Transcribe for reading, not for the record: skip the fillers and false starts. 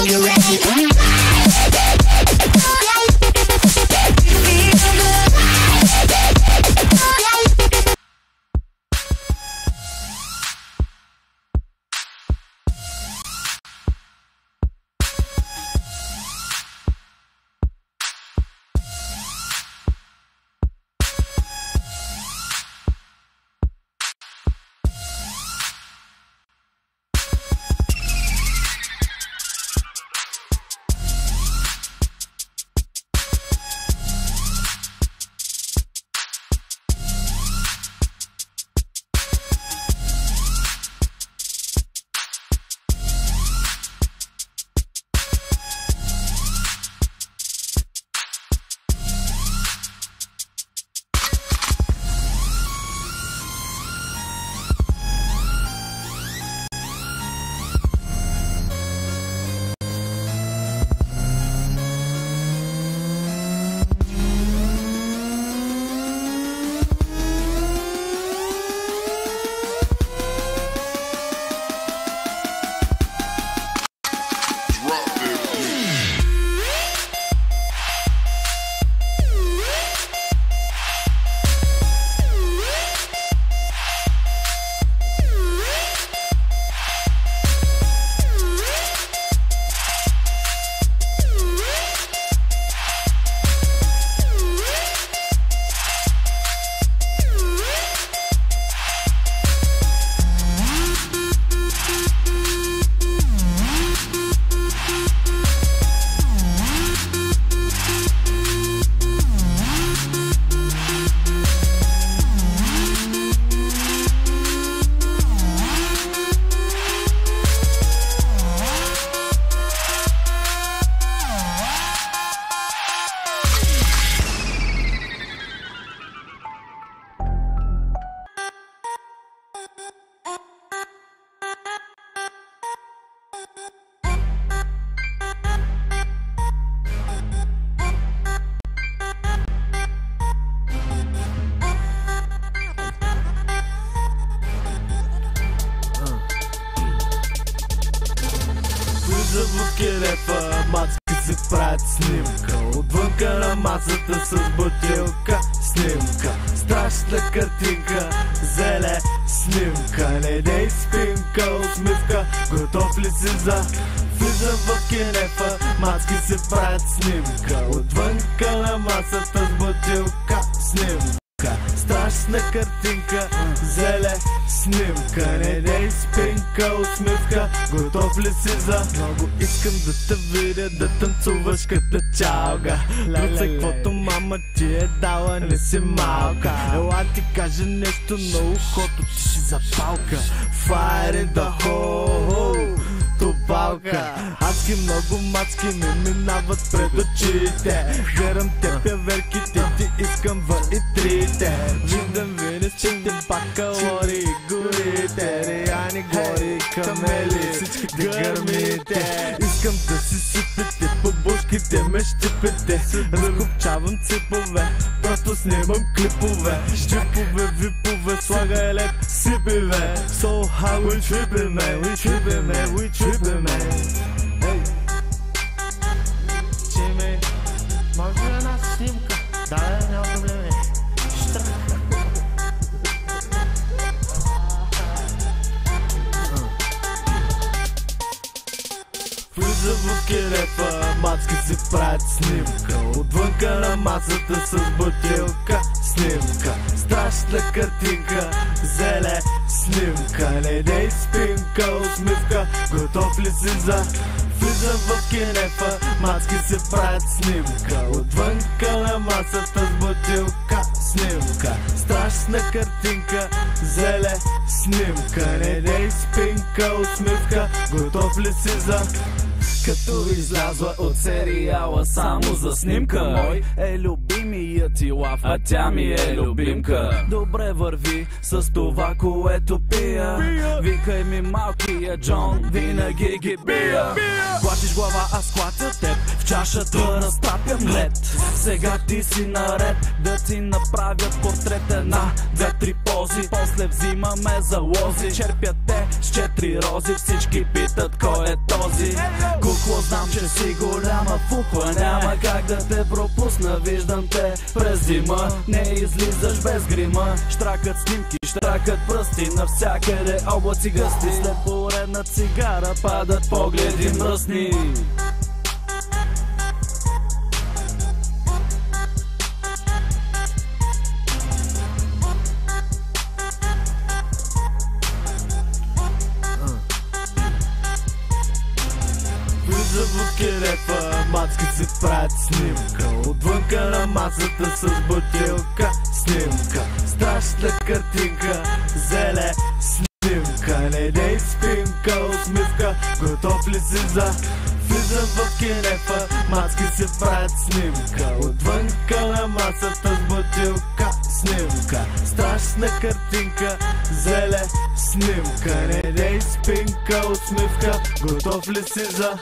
you ready? В килефа мацки си правят снимка, отвънка на масата с бутилка снимка. Страшна картинка, зеле снимка. Не дей спинка, усмивка, готов ли си за? Влизам в килефа, мацки си правят снимка, отвънка на масата с бутилка снимка. Страшна картинка, зеле снимка. Не дей спинка, усмивка, готов ли си за? Много искам да те видя, да танцуваш като чалга. Друцай, каквото мама ти е дала, не си малка. Ела ти кажа нещо на ухото, ти си запалка. Fire in the hole, топалка. Адски много мацки ми минават пред очите. Гледам те верките, ти искам в и трите. Виждам винищите, бакалори и горите. Реяни гори, камели, всички гърмите. Искам да си сипите, по бушките ме щипите. Разкопчавам ципове, просто снимам клипове. Щипове, випове, слага елек, сипиве. So how we trippin', man, we trippin', man, we trippin', man. Hey. Чиме, може ли една снимка? Да, няма проблеми. Влизам в килефа, мацки си правят снимка, отвънка на масата с бутилка снимка. Страшна картинка, зеле снимка. Не дей спинка, усмивка, готов ли си за? Влизам в килефа, мацки си правят снимка, отвънка на масата с бутилка снимка. Страшна картинка, зеле снимка. Не дей спинка, усмивка, готов ли си за? Като излязла от сериала само за снимка, мой е любимият ти лав, а тя ми е любимка. Добре върви с това, което пия. Викай ми малкия Джон, винаги ги бия. Клатиш глава, аз клатя теб, в чашата разтапям лед. Сега ти си наред, да ти направят портрет. Една, две, три пози, после взимаме залози. Черпят те с 4 рози, всички питат кой е този. Кукло знам че си голяма фуква, няма как да те пропусна. Виждам те през зима, не излизаш без грима. Штракат снимки, штракат пръсти, навсякъде облаци гъсти. След поредна цигара падат погледи мръсни. В килефа мацки си правят снимка, отвънка на масата с бутилка. Снимка, страшна картинка, зеле снимка. Не дей спинка, усмивка, готов ли си за? Влизам в килефа, мацки си правят снимка, отвънка на масата с бутилка. Снимка, страшна картинка, зеле снимка. Не дей спинка, усмивка, готов ли си за?